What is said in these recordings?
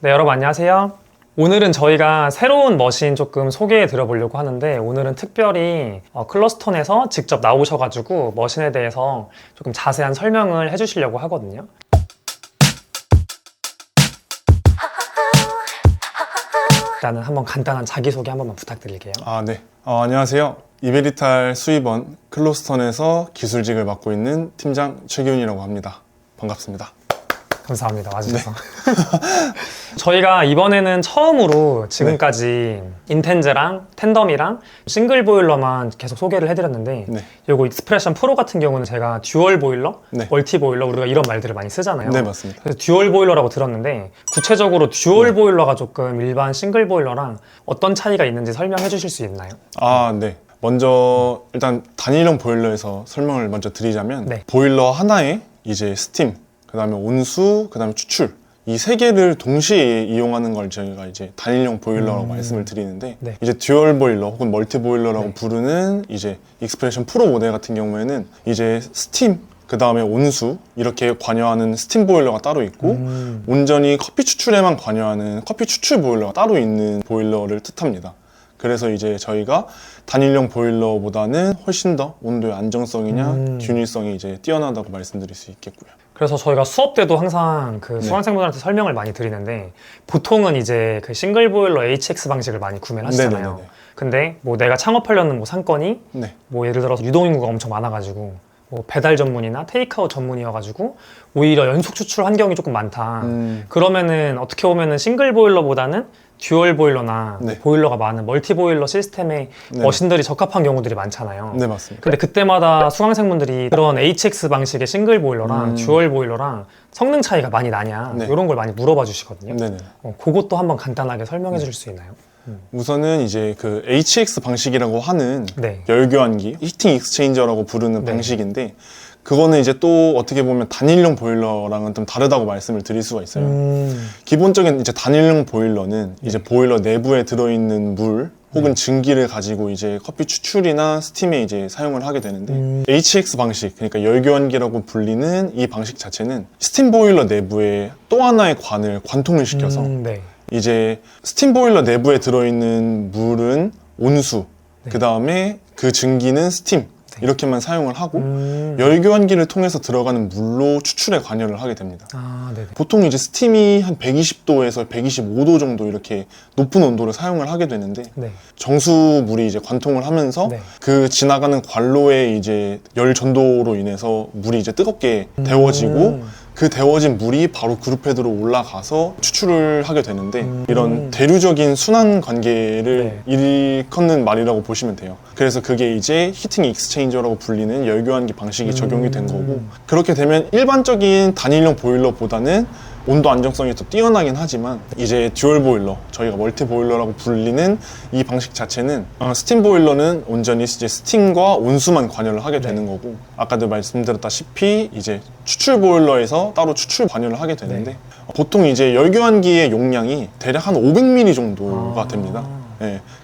네, 여러분 안녕하세요. 오늘은 저희가 새로운 머신 조금 소개해 드려보려고 하는데, 오늘은 특별히 클러스톤에서 직접 나오셔가지고 머신에 대해서 조금 자세한 설명을 해주시려고 하거든요. 일단은 한번 간단한 자기소개 한 번만 부탁드릴게요. 네. 안녕하세요. 이베리탈 수입원 클로스턴에서 기술직을 맡고 있는 팀장 최기훈이라고 합니다. 반갑습니다. 감사합니다. 와주셔서. 네. 저희가 이번에는 처음으로 지금까지 인텐즈랑 텐덤이랑 싱글 보일러만 계속 소개를 해드렸는데, 요거 익스프레션 프로 같은 경우는 제가 듀얼 보일러, 멀티 보일러, 우리가 이런 말들을 많이 쓰잖아요. 네, 맞습니다. 그래서 듀얼 보일러라고 들었는데, 구체적으로 듀얼 보일러가 조금 일반 싱글 보일러랑 어떤 차이가 있는지 설명해 주실 수 있나요? 네. 먼저 일단 단일형 보일러에서 설명을 먼저 드리자면, 네. 보일러 하나에 이제 스팀, 그 다음에 온수, 그 다음에 추출, 이 세 개를 동시에 이용하는 걸 저희가 이제 단일형 보일러라고 말씀을 드리는데, 이제 듀얼 보일러 혹은 멀티 보일러라고 부르는 이제 익스프레션 프로 모델 같은 경우에는 이제 스팀, 그 다음에 온수, 이렇게 관여하는 스팀 보일러가 따로 있고, 온전히 커피 추출에만 관여하는 커피 추출 보일러가 따로 있는 보일러를 뜻합니다. 그래서 이제 저희가 단일형 보일러보다는 훨씬 더 온도의 안정성이냐 균일성이 이제 뛰어나다고 말씀드릴 수 있겠고요. 그래서 저희가 수업 때도 항상 그 수강생분들한테 설명을 많이 드리는데, 보통은 이제 그 싱글 보일러 HX 방식을 많이 구매를 하시잖아요. 네네네네. 근데 뭐 내가 창업하려는 뭐 상권이 뭐 예를 들어서 유동인구가 엄청 많아가지고 뭐 배달 전문이나 테이크아웃 전문이어가지고 오히려 연속 추출 환경이 조금 많다. 그러면은 어떻게 보면은 싱글 보일러보다는 듀얼 보일러나 보일러가 많은 멀티 보일러 시스템에 머신들이 적합한 경우들이 많잖아요. 네, 맞습니다. 근데 그때마다 수강생분들이 그런 HX 방식의 싱글 보일러랑 듀얼 보일러랑 성능 차이가 많이 나냐, 이런 걸 많이 물어봐 주시거든요. 네네. 그것도 한번 간단하게 설명해 주실 수 있나요? 우선은 이제 그 HX 방식이라고 하는 열교환기, 히팅 익스체인저라고 부르는 방식인데, 그거는 이제 또 어떻게 보면 단일형 보일러랑은 좀 다르다고 말씀을 드릴 수가 있어요. 기본적인 이제 단일형 보일러는 이제 보일러 내부에 들어있는 물 혹은 증기를 가지고 이제 커피 추출이나 스팀에 이제 사용을 하게 되는데, HX 방식, 그러니까 열교환기라고 불리는 이 방식 자체는 스팀 보일러 내부에 또 하나의 관을 관통을 시켜서 이제 스팀 보일러 내부에 들어있는 물은 온수, 그 다음에 그 증기는 스팀, 이렇게만 사용을 하고 열교환기를 통해서 들어가는 물로 추출에 관여를 하게 됩니다. 보통 이제 스팀이 한 120도에서 125도 정도 이렇게 높은 온도를 사용을 하게 되는데, 정수물이 이제 관통을 하면서 그 지나가는 관로의 이제 열 전도로 인해서 물이 이제 뜨겁게 데워지고, 그 데워진 물이 바로 그룹헤드로 올라가서 추출을 하게 되는데, 이런 대류적인 순환 관계를 일컫는 말이라고 보시면 돼요. 그래서 그게 이제 히팅 익스체인저라고 불리는 열교환기 방식이 적용이 된 거고, 그렇게 되면 일반적인 단일형 보일러보다는 온도 안정성이 더 뛰어나긴 하지만, 이제 듀얼 보일러, 저희가 멀티 보일러라고 불리는 이 방식 자체는 스팀 보일러는 온전히 이제 스팀과 온수만 관여를 하게 되는 거고, 아까도 말씀드렸다시피 이제 추출 보일러에서 따로 추출 관여를 하게 되는데, 보통 이제 열교환기의 용량이 대략 한 500ml 정도가 됩니다.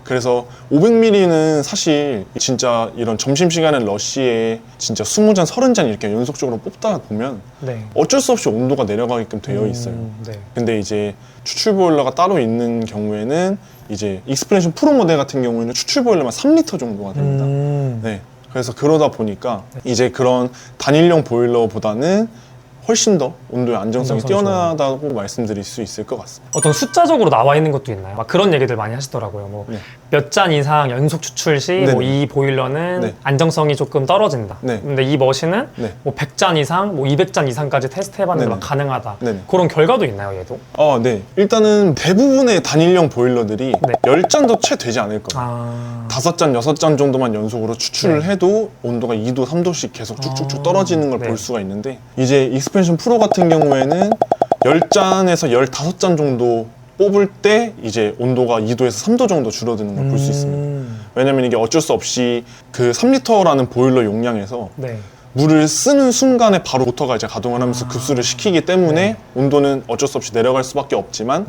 그래서 500ml는 사실 진짜 이런 점심시간에 러쉬에 진짜 20잔, 30잔 이렇게 연속적으로 뽑다 보면 어쩔 수 없이 온도가 내려가게끔 되어 있어요. 근데 이제 추출 보일러가 따로 있는 경우에는 이제 익스프레션 프로 모델 같은 경우에는 추출 보일러만 3리터 정도가 됩니다. 그래서 그러다 보니까 이제 그런 단일형 보일러보다는 훨씬 더 온도의 안정성이 뛰어나다고 말씀드릴 수 있을 것 같습니다. 어떤 숫자적으로 나와 있는 것도 있나요? 막 그런 얘기들 많이 하시더라고요. 뭐 몇 잔 이상 연속 추출 시 뭐 이 보일러는 안정성이 조금 떨어진다. 근데 이 머신은 뭐 100잔 이상, 뭐 200잔 이상까지 테스트 해봤는데 막 가능하다. 그런 결과도 있나요, 얘도? 일단은 대부분의 단일형 보일러들이 10잔도 채 되지 않을 거예요. 5잔, 6잔 정도만 연속으로 추출을 해도 온도가 2도, 3도씩 계속 쭉쭉쭉 떨어지는 걸 볼 수가 있는데, 이제 익스프레션 프로 같은 경우에는 10잔에서 15잔 정도 뽑을 때 이제 온도가 2도에서 3도 정도 줄어드는 걸 볼 수 있습니다. 왜냐면 이게 어쩔 수 없이 그 3리터라는 보일러 용량에서 물을 쓰는 순간에 바로 모터가 이제 가동을 하면서 급수를 시키기 때문에 온도는 어쩔 수 없이 내려갈 수밖에 없지만,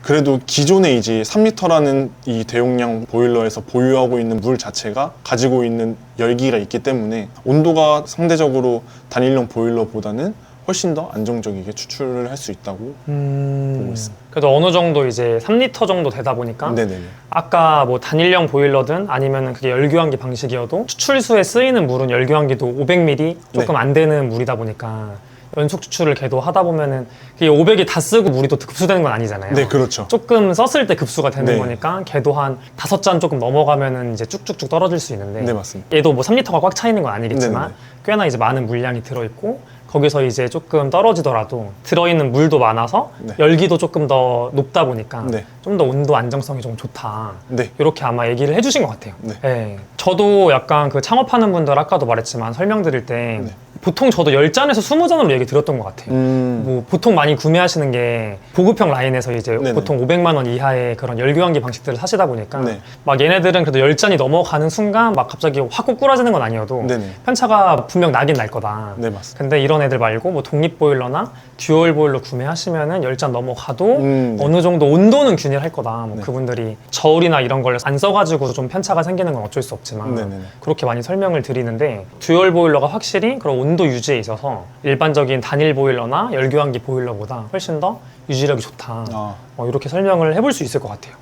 그래도 기존에 이제 3리터라는 이 대용량 보일러에서 보유하고 있는 물 자체가 가지고 있는 열기가 있기 때문에 온도가 상대적으로 단일형 보일러보다는 훨씬 더 안정적이게 추출을 할 수 있다고 보고 있습니다. 그래도 어느 정도 이제 3리터 정도 되다 보니까 네네네. 아까 뭐 단일형 보일러든 아니면 그게 열교환기 방식이어도 추출수에 쓰이는 물은 열교환기도 500ml 조금 안 되는 물이다 보니까 연속 추출을 계속 하다 보면은 그게 500이 다 쓰고 물이 또 급수되는 건 아니잖아요. 네, 그렇죠. 조금 썼을 때 급수가 되는 네. 거니까 걔도 한 5잔 조금 넘어가면은 이제 쭉쭉쭉 떨어질 수 있는데 네, 맞습니다. 얘도 뭐 3리터가 꽉 차 있는 건 아니겠지만 네네네. 꽤나 이제 많은 물량이 들어있고 거기서 이제 조금 떨어지더라도 들어있는 물도 많아서 열기도 조금 더 높다 보니까 좀 더 온도 안정성이 좀 좋다. 이렇게 아마 얘기를 해주신 것 같아요. 네. 저도 약간 그 창업하는 분들 아까도 말했지만 설명드릴 때 보통 저도 10잔에서 20잔으로 얘기 들었던 것 같아요. 뭐 보통 많이 구매하시는 게 보급형 라인에서 이제 보통 500만 원 이하의 그런 열교환기 방식들을 사시다 보니까 막 얘네들은 그래도 10잔이 넘어가는 순간 막 갑자기 확 꼬꾸라지는 건 아니어도 편차가 분명 나긴 날 거다. 맞습니다. 근데 이런 애들 말고 뭐 독립 보일러나 듀얼 보일러 구매하시면은 10잔 넘어가도 어느 정도 온도는 균일할 거다. 뭐 그분들이 저울이나 이런 걸 안 써가지고 좀 편차가 생기는 건 어쩔 수 없지만 그렇게 많이 설명을 드리는데 듀얼 보일러가 확실히 그런 온도 유지에 있어서 일반적인 단일 보일러나 열교환기 보일러보다 훨씬 더 유지력이 좋다. 이렇게 설명을 해볼 수 있을 것 같아요.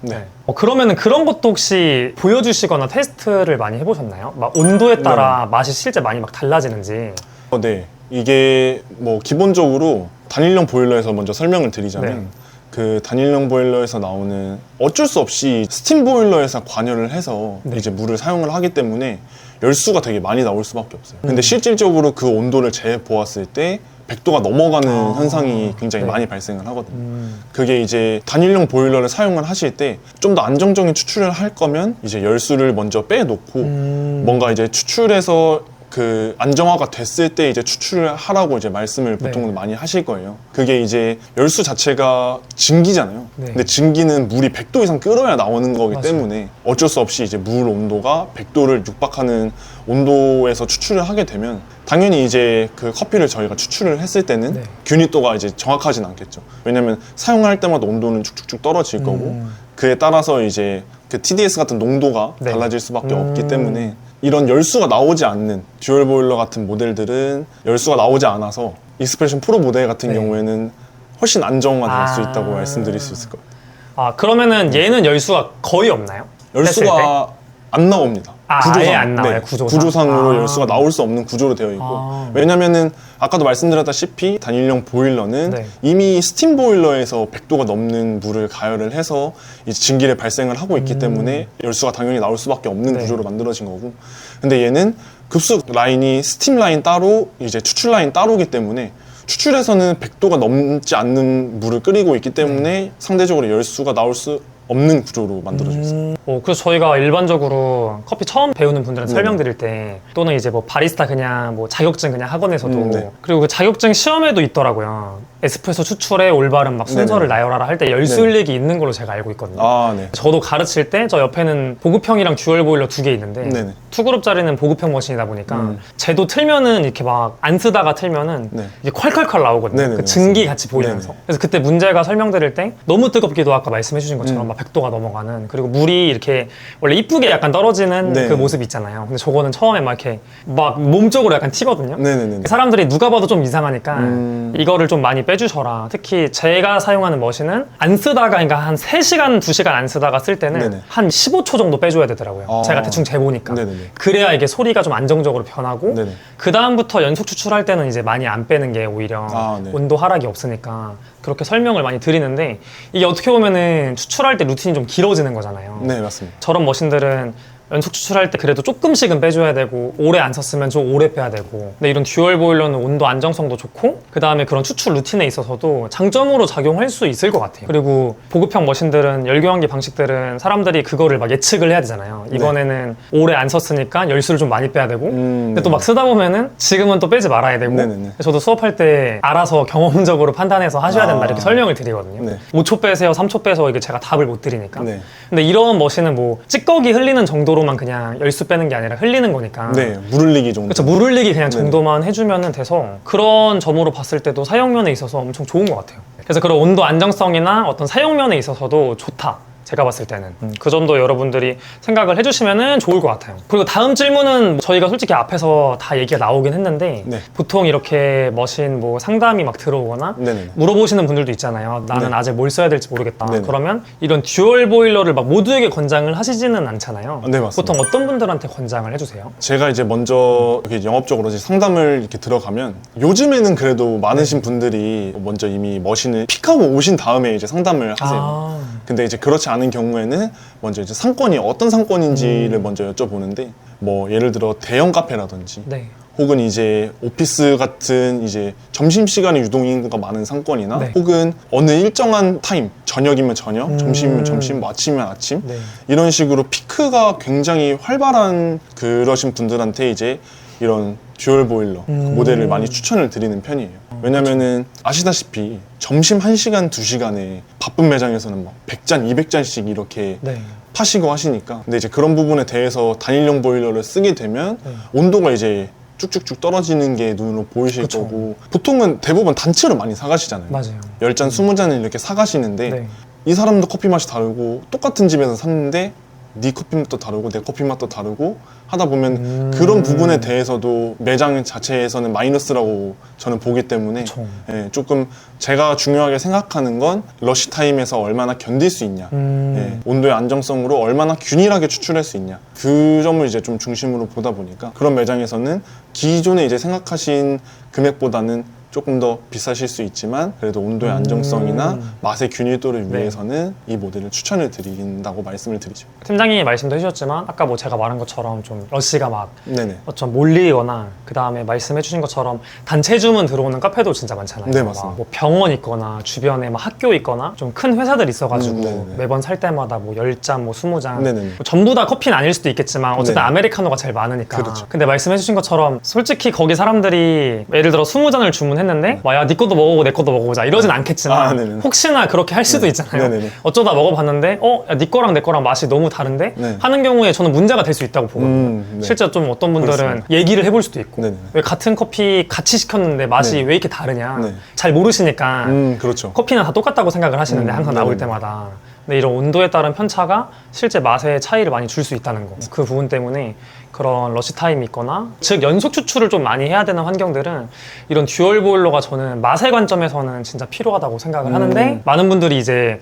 그러면은 그런 것도 혹시 보여주시거나 테스트를 많이 해보셨나요? 막 온도에 따라 맛이 실제 많이 막 달라지는지. 네. 이게 뭐 기본적으로 단일형 보일러에서 먼저 설명을 드리자면 그 단일형 보일러에서 나오는 어쩔 수 없이 스팀 보일러에서 관여를 해서 이제 물을 사용을 하기 때문에 열수가 되게 많이 나올 수밖에 없어요. 근데 실질적으로 그 온도를 재보았을 때 100도가 넘어가는 현상이 굉장히 많이 발생을 하거든요. 그게 이제 단일형 보일러를 사용을 하실 때 좀 더 안정적인 추출을 할 거면 이제 열수를 먼저 빼놓고 뭔가 이제 추출해서 그 안정화가 됐을 때 이제 추출을 하라고 이제 말씀을 보통 많이 하실 거예요. 그게 이제 열수 자체가 증기잖아요. 근데 증기는 물이 100도 이상 끓어야 나오는 거기 때문에 어쩔 수 없이 이제 물 온도가 100도를 육박하는 온도에서 추출을 하게 되면 당연히 이제 그 커피를 저희가 추출을 했을 때는 균일도가 이제 정확하진 않겠죠. 왜냐면 사용할 때마다 온도는 쭉쭉쭉 떨어질 거고 그에 따라서 이제 그 TDS 같은 농도가 달라질 수밖에 없기 때문에 이런 열수가 나오지 않는 듀얼 보일러 같은 모델들은 열수가 나오지 않아서 익스프레션 프로 모델 같은 경우에는 훨씬 안정화될 수 있다고 말씀드릴 수 있을 거예요. 그러면은 얘는 열수가 거의 없나요? 열수가 안 나옵니다. 아예 안 나와요, 구조상으로 열수가 나올 수 없는 구조로 되어 있고 왜냐면은 아까도 말씀드렸다시피 단일형 보일러는 이미 스팀 보일러에서 100도가 넘는 물을 가열을 해서 이제 증기를 발생을 하고 있기 때문에 열수가 당연히 나올 수밖에 없는 구조로 만들어진 거고 근데 얘는 급수 라인이 스팀 라인 따로 이제 추출 라인 따로기 때문에 추출에서는 100도가 넘지 않는 물을 끓이고 있기 때문에 상대적으로 열수가 나올 수 없는 구조로 만들어져 있어요. 그래서 저희가 일반적으로 커피 처음 배우는 분들한테 설명드릴 때 또는 이제 뭐 바리스타 그냥 뭐 자격증 그냥 학원에서도 그리고 그 자격증 시험에도 있더라고요. 에스프레소 추출의 올바른 막 순서를 나열하라 할 때 열수 일렉이 있는 걸로 제가 알고 있거든요. 저도 가르칠 때 저 옆에는 보급형이랑 듀얼 보일러 2개 있는데 2그룹짜리는 보급형 머신이다 보니까 쟤도 틀면은 이렇게 막 안 쓰다가 틀면은 이게 콸콸콸 나오거든요. 그 증기 같이 보이면서. 그래서 그때 문제가 설명드릴 때 너무 뜨겁기도 아까 말씀해 주신 것처럼 막 100도가 넘어가는 그리고 물이 이렇게 원래 이쁘게 약간 떨어지는 그 모습 있잖아요. 근데 저거는 처음에 막 이렇게 막 몸쪽으로 약간 튀거든요. 사람들이 누가 봐도 좀 이상하니까 이거를 좀 많이 빼주셔라. 특히 제가 사용하는 머신은 안 쓰다가 그러니까 한 3시간, 2시간 안 쓰다가 쓸 때는 한 15초 정도 빼줘야 되더라고요. 제가 대충 재보니까. 그래야 이게 소리가 좀 안정적으로 변하고 그 다음부터 연속 추출할 때는 이제 많이 안 빼는 게 오히려 온도 하락이 없으니까 그렇게 설명을 많이 드리는데 이게 어떻게 보면은 추출할 때 루틴이 좀 길어지는 거잖아요. 네, 맞습니다. 저런 머신들은 연속 추출할 때 그래도 조금씩은 빼줘야 되고 오래 안 썼으면 좀 오래 빼야 되고 근데 이런 듀얼 보일러는 온도 안정성도 좋고 그 다음에 그런 추출 루틴에 있어서도 장점으로 작용할 수 있을 것 같아요. 그리고 보급형 머신들은 열교환기 방식들은 사람들이 그거를 막 예측을 해야 되잖아요. 이번에는 오래 안 썼으니까 열수를 좀 많이 빼야 되고 근데 또 막 쓰다 보면은 지금은 또 빼지 말아야 되고 저도 수업할 때 알아서 경험적으로 판단해서 하셔야 된다 이렇게 설명을 드리거든요. 5초 빼세요, 3초 빼서 이게 제가 답을 못 드리니까 근데 이런 머신은 뭐 찌꺼기 흘리는 정도로만 그냥 열수 빼는 게 아니라 흘리는 거니까 물 흘리기 정도. 그렇죠. 물 흘리기 그냥 정도만 해주면 돼서 그런 점으로 봤을 때도 사용면에 있어서 엄청 좋은 것 같아요. 그래서 그런 온도 안정성이나 어떤 사용면에 있어서도 좋다 제가 봤을 때는 그 점도 여러분들이 생각을 해주시면 좋을 것 같아요. 그리고 다음 질문은 저희가 솔직히 앞에서 다 얘기가 나오긴 했는데 네. 보통 이렇게 머신 뭐 상담이 막 들어오거나 네네네. 물어보시는 분들도 있잖아요. 나는 네. 아직 뭘 써야 될지 모르겠다. 네네. 그러면 이런 듀얼 보일러를 막 모두에게 권장을 하시지는 않잖아요. 네, 맞습니다. 보통 어떤 분들한테 권장을 해주세요? 제가 이제 먼저 이렇게 영업적으로 이제 상담을 이렇게 들어가면 요즘에는 그래도 많으신 분들이 먼저 이미 머신을 픽하고 오신 다음에 이제 상담을 하세요. 근데 이제 그렇지 않은 경우에는 먼저 이제 상권이 어떤 상권인지를 먼저 여쭤보는데 뭐 예를 들어 대형 카페라든지 네. 혹은 이제 오피스 같은 이제 점심시간에 유동인구가 많은 상권이나 네. 혹은 어느 일정한 타임, 저녁이면 저녁, 점심이면 점심, 뭐 아침이면 아침 네. 이런 식으로 피크가 굉장히 활발한 그러신 분들한테 이제 이런 듀얼 보일러 그 모델을 많이 추천을 드리는 편이에요. 왜냐면은 아시다시피 점심 1시간, 2시간에 바쁜 매장에서는 막 100잔, 200잔씩 이렇게 네. 파시고 하시니까 근데 이제 그런 부분에 대해서 단일용 보일러를 쓰게 되면 네. 온도가 이제 쭉쭉쭉 떨어지는 게 눈으로 보이실 그쵸. 거고 보통은 대부분 단체로 많이 사가시잖아요. 맞아요. 10잔, 20잔을 이렇게 사가시는데 네. 이 사람도 커피 맛이 다르고 똑같은 집에서 샀는데 네 커피 맛도 다르고 내 커피 맛도 다르고 하다 보면 그런 부분에 대해서도 매장 자체에서는 마이너스라고 저는 보기 때문에 그쵸. 예, 조금 제가 중요하게 생각하는 건 러시 타임에서 얼마나 견딜 수 있냐 예, 온도의 안정성으로 얼마나 균일하게 추출할 수 있냐 그 점을 이제 좀 중심으로 보다 보니까 그런 매장에서는 기존에 이제 생각하신 금액보다는 조금 더 비싸실 수 있지만 그래도 온도의 안정성이나 맛의 균일도를 네. 위해서는 이 모델을 추천을 드린다고 말씀을 드리죠. 팀장님이 말씀도 해주셨지만 아까 뭐 제가 말한 것처럼 좀 러시가 막 네네. 좀 몰리거나 그 다음에 말씀해주신 것처럼 단체 주문 들어오는 카페도 진짜 많잖아요. 네, 막 맞습니다. 뭐 병원 있거나 주변에 막 학교 있거나 좀 큰 회사들 있어가지고 네네네. 매번 살 때마다 뭐 10잔, 뭐 20잔 네네네. 뭐 전부 다 커피는 아닐 수도 있겠지만 어쨌든 네네. 아메리카노가 제일 많으니까. 그렇죠. 근데 말씀해주신 것처럼 솔직히 거기 사람들이 예를 들어 20잔을 주문했는데 야, 네 것도 먹어보고 내 것도 먹어보자 이러진 않겠지만 네네네. 혹시나 그렇게 할 수도 있잖아요. 네네네. 어쩌다 먹어봤는데 야, 네 거랑 내 거랑 맛이 너무 다른데 네. 하는 경우에 저는 문제가 될 수 있다고 보거든요. 네. 실제 좀 어떤 분들은 그렇습니다. 얘기를 해볼 수도 있고 네네. 왜 같은 커피 같이 시켰는데 맛이 네. 왜 이렇게 다르냐 네. 잘 모르시니까 그렇죠. 커피는 다 똑같다고 생각을 하시는데 항상 나올 네네. 때마다 근데 이런 온도에 따른 편차가 실제 맛의 차이를 많이 줄 수 있다는 거 그 부분 때문에 그런 러시 타임이 있거나 즉 연속 추출을 좀 많이 해야 되는 환경들은 이런 듀얼 보일러가 저는 맛의 관점에서는 진짜 필요하다고 생각을 하는데 많은 분들이 이제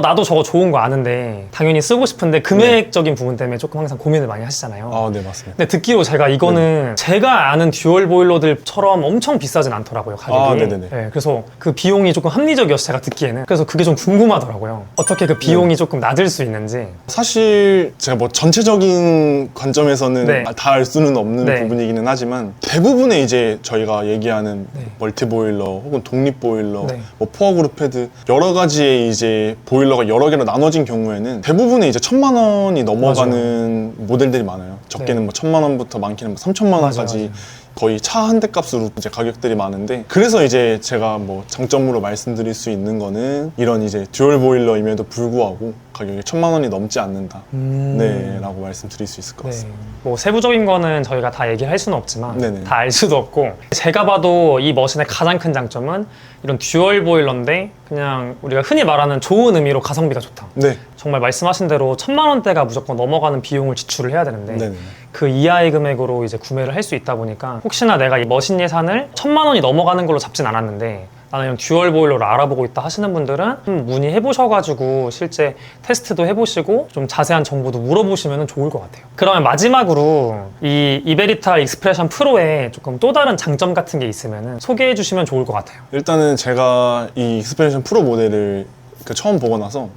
나도 저거 좋은 거 아는데 당연히 쓰고 싶은데 금액적인 부분 때문에 조금 항상 고민을 많이 하시잖아요. 아, 네, 맞습니다. 근데 듣기로 제가 이거는 제가 아는 듀얼 보일러들처럼 엄청 비싸진 않더라고요, 가격이. 아, 네네네. 네, 그래서 그 비용이 조금 합리적이어서 제가 듣기에는. 그래서 그게 좀 궁금하더라고요. 어떻게 그 비용이 조금 낮을 수 있는지. 사실 제가 뭐 전체적인 관점에서는 네. 다 알 수는 없는 네. 부분이기는 하지만 대부분의 이제 저희가 얘기하는 네. 멀티 보일러 혹은 독립 보일러, 네. 뭐 포어그룹 패드 여러 가지의 이제 보일러가 여러 개로 나눠진 경우에는 대부분의 이제 1,000만 원이 넘어가는 모델들이 많아요. 적게는 네. 뭐 1,000만 원부터 많게는 뭐 3,000만 원까지 맞아요. 거의 차 한 대 값으로 이제 가격들이 많은데 그래서 이제 제가 뭐 장점으로 말씀드릴 수 있는 거는 이런 이제 듀얼 보일러임에도 불구하고 가격이 1,000만 원이 넘지 않는다. 네, 라고 말씀드릴 수 있을 것 네. 같습니다. 뭐 세부적인 거는 저희가 다 얘기를 할 수는 없지만 네네. 다 알 수도 없고 제가 봐도 이 머신의 가장 큰 장점은 이런 듀얼 보일러인데 그냥 우리가 흔히 말하는 좋은 의미로 가성비가 좋다. 네. 정말 말씀하신 대로 1,000만 원대가 무조건 넘어가는 비용을 지출을 해야 되는데 네네. 그 이하의 금액으로 이제 구매를 할 수 있다 보니까 혹시나 내가 이 머신 예산을 1,000만 원이 넘어가는 걸로 잡진 않았는데 나는 이런 듀얼 보일러를 알아보고 있다 하시는 분들은 문의해 보셔가지고 실제 테스트도 해보시고 좀 자세한 정보도 물어보시면 좋을 것 같아요. 그러면 마지막으로 이 이베리탈 익스프레션 프로의 조금 또 다른 장점 같은 게 있으면 소개해 주시면 좋을 것 같아요. 일단은 제가 이 익스프레션 프로 모델을 처음 보고 나서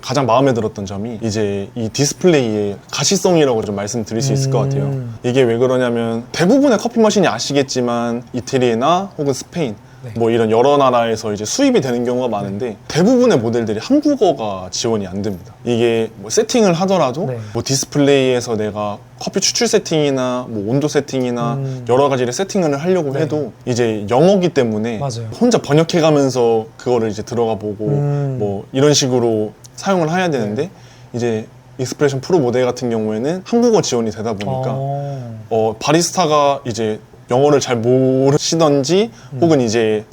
가장 마음에 들었던 점이 이제 이 디스플레이의 가시성이라고 좀 말씀드릴 수 있을 것 같아요. 이게 왜 그러냐면 대부분의 커피 머신이 아시겠지만 이태리나 혹은 스페인 네. 뭐 이런 여러 나라에서 이제 수입이 되는 경우가 많은데 대부분의 모델들이 한국어가 지원이 안 됩니다. 이게 뭐 세팅을 하더라도 네. 뭐 디스플레이에서 내가 커피 추출 세팅이나 뭐 온도 세팅이나 여러 가지를 세팅을 하려고 네. 해도 이제 영어기 때문에 맞아요. 혼자 번역해가면서 그거를 이제 들어가 보고 뭐 이런 식으로 사용을 해야 되는데 이제 익스프레션 프로 모델 같은 경우에는 한국어 지원이 되다 보니까 바리스타가 이제 영어를 잘 모르시던지 혹은 이제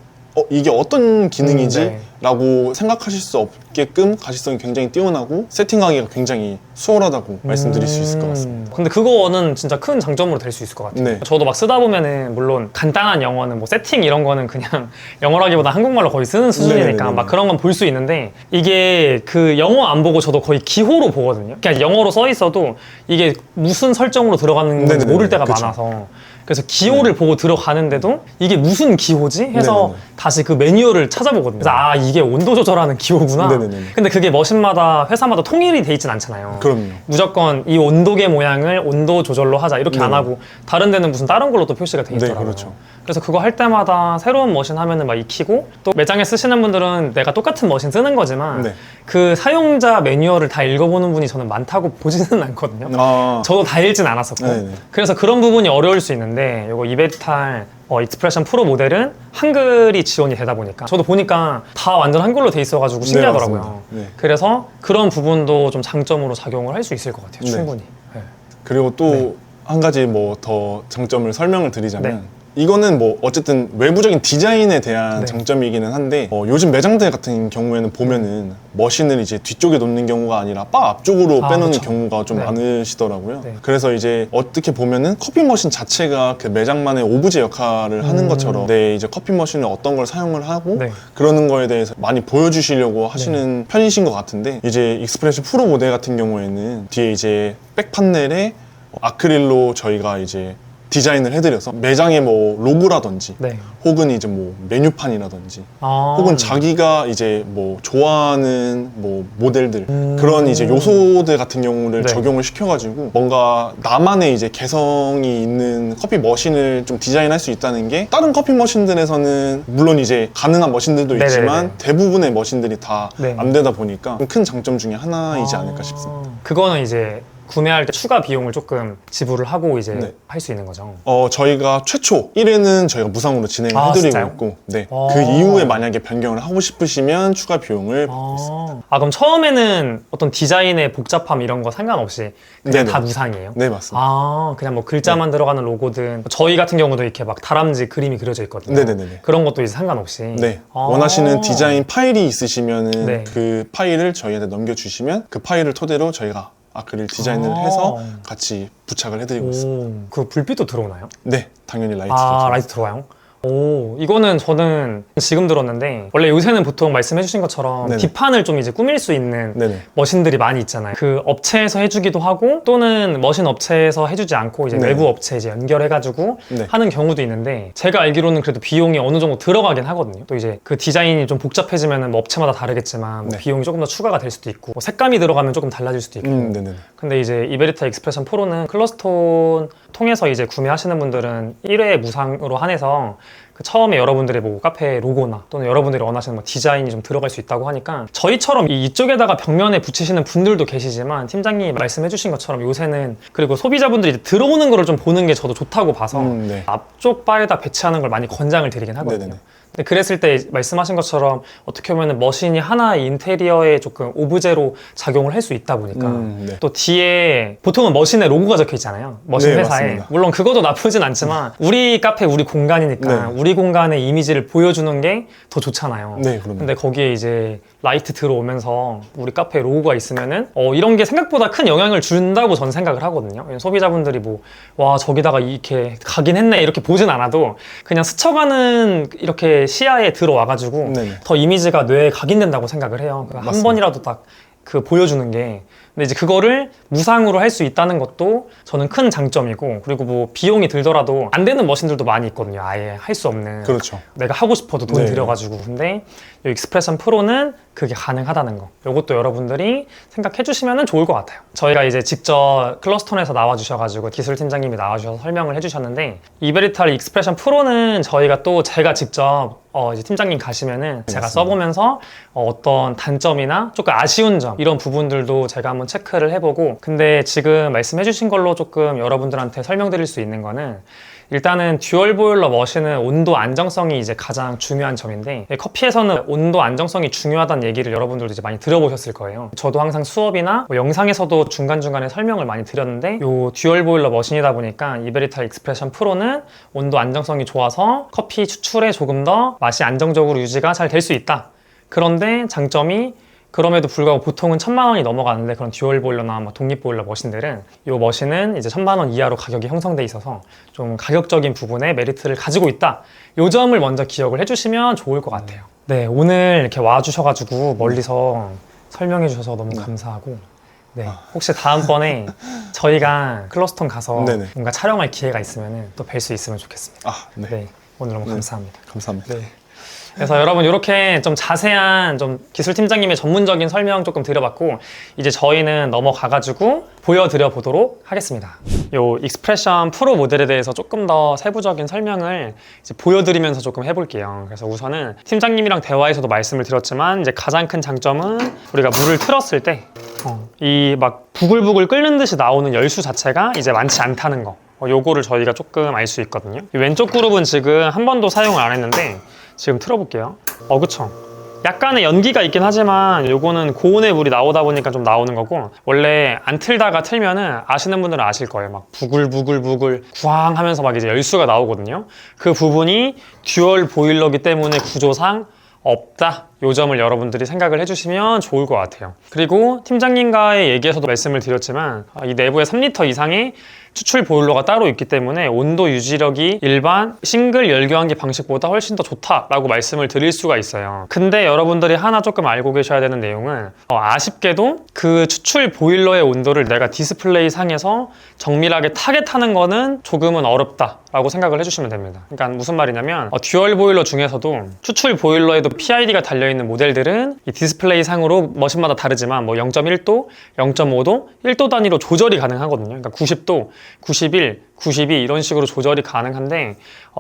이게 어떤 기능이지? 네. 라고 생각하실 수 없게끔 가시성이 굉장히 뛰어나고 세팅하기가 굉장히 수월하다고 말씀드릴 수 있을 것 같습니다. 근데 그거는 진짜 큰 장점으로 될 수 있을 것 같아요. 네. 저도 막 쓰다 보면은 물론 간단한 영어는 뭐 세팅 이런 거는 그냥 영어라기보다 한국말로 거의 쓰는 수준이니까 네네네네. 막 그런 건 볼 수 있는데 이게 그 영어 안 보고 저도 거의 기호로 보거든요. 그냥 영어로 써 있어도 이게 무슨 설정으로 들어가는 건지 네네네네. 모를 때가 그쵸. 많아서 그래서 기호를 보고 들어가는데도 이게 무슨 기호지? 해서 네네네. 다시 그 매뉴얼을 찾아보거든요. 그래서 아 이게 온도 조절하는 기호구나. 네네네. 근데 그게 머신마다 회사마다 통일이 돼 있진 않잖아요. 그럼요. 무조건 이 온도계 모양을 온도 조절로 하자 이렇게 안 네네. 하고 다른 데는 무슨 다른 걸로 또 표시가 돼 네, 있더라고요. 그렇죠. 그래서 그거 할 때마다 새로운 머신 하면은 막 익히고 또 매장에 쓰시는 분들은 내가 똑같은 머신 쓰는 거지만 네. 그 사용자 매뉴얼을 다 읽어보는 분이 저는 많다고 보지는 않거든요. 아, 저도 다 읽진 않았었고 네네. 그래서 그런 부분이 어려울 수 있는데 이거 이베리탈 익스프레션 프로 모델은 한글이 지원이 되다 보니까 저도 보니까 다 완전 한글로 돼 있어가지고 신기하더라고요. 맞습니다. 네. 그래서 그런 부분도 좀 장점으로 작용을 할 수 있을 것 같아요. 네. 충분히. 네. 그리고 또 네. 한 가지 뭐 더 장점을 설명을 드리자면 네. 이거는 뭐 어쨌든 외부적인 디자인에 대한 네. 장점이기는 한데 요즘 매장들 같은 경우에는 보면은 머신을 이제 뒤쪽에 놓는 경우가 아니라 바 앞쪽으로 빼놓는 그쵸. 경우가 좀 네. 많으시더라고요. 네. 그래서 이제 어떻게 보면은 커피 머신 자체가 그 매장만의 오브제 역할을 하는 것처럼 이제 커피 머신을 어떤 걸 사용을 하고 네. 그러는 거에 대해서 많이 보여주시려고 하시는 편이신 것 같은데 이제 익스프레션 프로 모델 같은 경우에는 뒤에 이제 백 판넬에 아크릴로 저희가 이제 디자인을 해드려서 매장에 뭐 로고라든지 네. 혹은 이제 뭐 메뉴판이라든지 아. 혹은 자기가 이제 뭐 좋아하는 뭐 모델들 그런 이제 요소들 같은 경우를 네. 적용을 시켜가지고 뭔가 나만의 이제 개성이 있는 커피 머신을 좀 디자인할 수 있다는 게 다른 커피 머신들에서는 물론 이제 가능한 머신들도 네네네. 있지만 대부분의 머신들이 다 네. 안 되다 보니까 큰 장점 중에 하나이지 않을까 싶습니다. 그거는 이제 구매할 때 추가 비용을 조금 지불을 하고 이제 네. 할 수 있는 거죠. 저희가 최초 1회는 저희가 무상으로 진행을 아, 해드리고 진짜요? 있고 네. 아. 그 이후에 만약에 변경을 하고 싶으시면 추가 비용을 받고 있습니다. 그럼 처음에는 어떤 디자인의 복잡함 이런 거 상관없이 그냥 네네. 다 무상이에요? 네, 맞습니다. 그냥 뭐 글자만 들어가는 로고든 저희 같은 경우도 이렇게 막 다람쥐 그림이 그려져 있거든요. 네네네. 그런 것도 이제 상관없이. 네. 아. 원하시는 디자인 파일이 있으시면은 네. 그 파일을 저희한테 넘겨주시면 그 파일을 토대로 저희가 아크릴 디자인을 해서 같이 부착을 해드리고 있습니다. 그 불빛도 들어오나요? 네, 당연히 라이트로. 라이트 들어와요? 이거는 저는 지금 들었는데 원래 요새는 보통 말씀해 주신 것처럼 네네. 뒷판을 좀 이제 꾸밀 수 있는 네네. 머신들이 많이 있잖아요. 그 업체에서 해주기도 하고 또는 머신 업체에서 해주지 않고 이제 네네. 외부 업체 이제 연결해가지고 네. 하는 경우도 있는데 제가 알기로는 그래도 비용이 어느 정도 들어가긴 하거든요. 또 이제 그 디자인이 좀 복잡해지면은 뭐 업체마다 다르겠지만 뭐 네. 비용이 조금 더 추가가 될 수도 있고 뭐 색감이 들어가면 조금 달라질 수도 있고 네네네. 근데 이제 이베리타 익스프레션 프로는 클러스톤 통해서 이제 구매하시는 분들은 1회 무상으로 한해서 그 처음에 여러분들의 뭐 카페 로고나 또는 여러분들이 원하시는 뭐 디자인이 좀 들어갈 수 있다고 하니까 저희처럼 이쪽에다가 벽면에 붙이시는 분들도 계시지만 팀장님이 말씀해 주신 것처럼 요새는 그리고 소비자분들이 이제 들어오는 거를 좀 보는 게 저도 좋다고 봐서 네. 앞쪽 바에다 배치하는 걸 많이 권장을 드리긴 하거든요. 네네네. 근데 그랬을 때 말씀하신 것처럼 어떻게 보면 머신이 하나의 인테리어에 조금 오브제로 작용을 할 수 있다 보니까 네. 또 뒤에 보통은 머신에 로고가 적혀 있잖아요. 머신 네, 회사에. 맞습니다. 물론 그것도 나쁘진 않지만 우리 카페 우리 공간이니까 네. 우리 공간의 이미지를 보여주는 게 더 좋잖아요. 네, 그럼요. 근데 거기에 이제 라이트 들어오면서 우리 카페에 로고가 있으면은 이런 게 생각보다 큰 영향을 준다고 전 생각을 하거든요. 왜냐면 소비자분들이 뭐 와 저기다가 이렇게 가긴 했네 이렇게 보진 않아도 그냥 스쳐가는 이렇게 시야에 들어와가지고 네네. 더 이미지가 뇌에 각인된다고 생각을 해요. 한 맞습니다. 번이라도 딱 그 보여주는 게. 근데 이제 그거를 무상으로 할 수 있다는 것도 저는 큰 장점이고 그리고 뭐 비용이 들더라도 안 되는 머신들도 많이 있거든요. 아예 할 수 없는. 그렇죠. 내가 하고 싶어도 돈 네. 들여가지고. 근데 이 익스프레션 프로는 그게 가능하다는 거. 이것도 여러분들이 생각해 주시면 좋을 것 같아요. 저희가 이제 직접 클러스톤에서 나와주셔가지고 기술팀장님이 나와주셔서 설명을 해주셨는데 이베리탈 익스프레션 프로는 저희가 또 제가 직접 이제 팀장님 가시면은 제가 맞습니다. 써보면서 어떤 단점이나 조금 아쉬운 점 이런 부분들도 제가 한번 체크를 해보고 근데 지금 말씀해주신 걸로 조금 여러분들한테 설명드릴 수 있는 거는 일단은 듀얼 보일러 머신은 온도 안정성이 이제 가장 중요한 점인데 커피에서는 온도 안정성이 중요하다는 얘기를 여러분들도 이제 많이 들어보셨을 거예요. 저도 항상 수업이나 뭐 영상에서도 중간중간에 설명을 많이 드렸는데 요 듀얼 보일러 머신이다 보니까 이베리탈 익스프레션 프로는 온도 안정성이 좋아서 커피 추출에 조금 더 맛이 안정적으로 유지가 잘 될 수 있다. 그런데 장점이 그럼에도 불구하고 보통은 1,000만 원이 넘어가는데 그런 듀얼 보일러나 뭐 독립 보일러 머신들은 이 머신은 이제 1,000만 원 이하로 가격이 형성돼 있어서 좀 가격적인 부분에 메리트를 가지고 있다. 이 점을 먼저 기억을 해주시면 좋을 것 같아요. 네, 오늘 이렇게 와주셔가지고 멀리서 설명해 주셔서 너무 감사하고 네, 혹시 다음번에 저희가 클러스톤 가서 네네. 뭔가 촬영할 기회가 있으면 또 뵐 수 있으면 좋겠습니다. 네. 네, 오늘 너무 감사합니다. 감사합니다. 네. 그래서 여러분 이렇게 좀 자세한 좀 기술팀장님의 전문적인 설명 조금 드려봤고 이제 저희는 넘어가가지고 보여드려 보도록 하겠습니다. 요 익스프레션 프로 모델에 대해서 조금 더 세부적인 설명을 이제 보여드리면서 조금 해볼게요. 그래서 우선은 팀장님이랑 대화에서도 말씀을 드렸지만 이제 가장 큰 장점은 우리가 물을 틀었을 때 이 막 부글부글 끓는 듯이 나오는 열수 자체가 이제 많지 않다는 거. 요거를 저희가 조금 알 수 있거든요. 이 왼쪽 그룹은 지금 한 번도 사용을 안 했는데 지금 틀어볼게요. 그쵸. 약간의 연기가 있긴 하지만 요거는 고온의 물이 나오다 보니까 좀 나오는 거고 원래 안 틀다가 틀면은 아시는 분들은 아실 거예요. 막 부글부글부글 구황 하면서 막 이제 열수가 나오거든요. 그 부분이 듀얼 보일러기 때문에 구조상 없다. 요 점을 여러분들이 생각을 해주시면 좋을 것 같아요. 그리고 팀장님과의 얘기에서도 말씀을 드렸지만 이 내부에 3리터 이상의 추출 보일러가 따로 있기 때문에 온도 유지력이 일반 싱글 열교환기 방식보다 훨씬 더 좋다라고 말씀을 드릴 수가 있어요. 근데 여러분들이 하나 조금 알고 계셔야 되는 내용은 아쉽게도 그 추출 보일러의 온도를 내가 디스플레이 상에서 정밀하게 타겟하는 거는 조금은 어렵다라고 생각을 해주시면 됩니다. 그러니까 무슨 말이냐면 듀얼 보일러 중에서도 추출 보일러에도 PID가 달려있는 모델들은 이 디스플레이 상으로 머신마다 다르지만 뭐 0.1도, 0.5도, 1도 단위로 조절이 가능하거든요. 그러니까 90도, 91, 92 이런 식으로 조절이 가능한데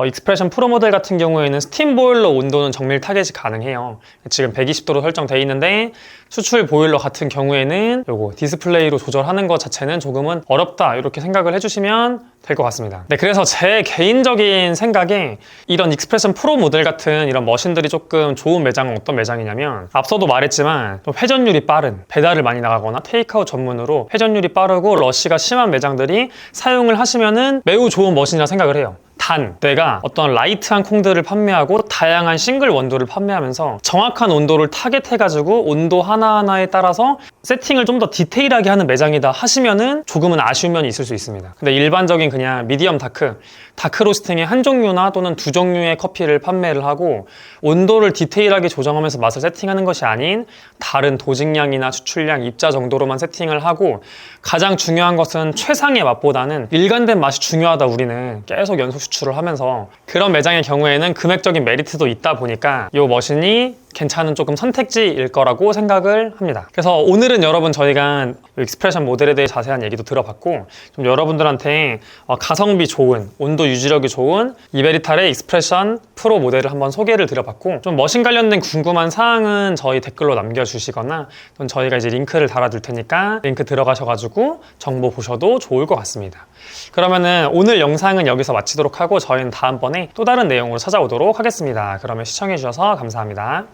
익스프레션 프로 모델 같은 경우에는 스팀 보일러 온도는 정밀 타겟이 가능해요. 지금 120도로 설정되어 있는데 추출 보일러 같은 경우에는 요거 디스플레이로 조절하는 것 자체는 조금은 어렵다 이렇게 생각을 해주시면 될 것 같습니다. 네, 그래서 제 개인적인 생각에 이런 익스프레션 프로 모델 같은 이런 머신들이 조금 좋은 매장은 어떤 매장이냐면 앞서도 말했지만 좀 회전율이 빠른 배달을 많이 나가거나 테이크아웃 전문으로 회전율이 빠르고 러쉬가 심한 매장들이 사용을 하시면은 매우 좋은 머신이라 생각을 해요. 단, 내가 어떤 라이트한 콩들을 판매하고 다양한 싱글 원두를 판매하면서 정확한 온도를 타겟해가지고 온도 하나하나에 따라서 세팅을 좀 더 디테일하게 하는 매장이다 하시면은 조금은 아쉬운 면이 있을 수 있습니다. 근데 일반적인 그냥 미디엄 다크 로스팅의 한 종류나 또는 두 종류의 커피를 판매를 하고 온도를 디테일하게 조정하면서 맛을 세팅하는 것이 아닌 다른 도직량이나 추출량, 입자 정도로만 세팅을 하고 가장 중요한 것은 최상의 맛보다는 일관된 맛이 중요하다 우리는 계속 연속 추출을 하면서 그런 매장의 경우에는 금액적인 메리트도 있다 보니까 이 머신이 괜찮은 조금 선택지일 거라고 생각을 합니다. 그래서 오늘은 여러분 저희가 익스프레션 모델에 대해 자세한 얘기도 들어봤고 좀 여러분들한테 가성비 좋은, 온도 유지력이 좋은 이베리탈의 익스프레션 프로 모델을 한번 소개를 드려봤고 좀 머신 관련된 궁금한 사항은 저희 댓글로 남겨주시거나 또는 저희가 이제 링크를 달아둘 테니까 링크 들어가셔가지고 정보 보셔도 좋을 것 같습니다. 그러면은 오늘 영상은 여기서 마치도록 하고 저희는 다음번에 또 다른 내용으로 찾아오도록 하겠습니다. 그러면 시청해주셔서 감사합니다.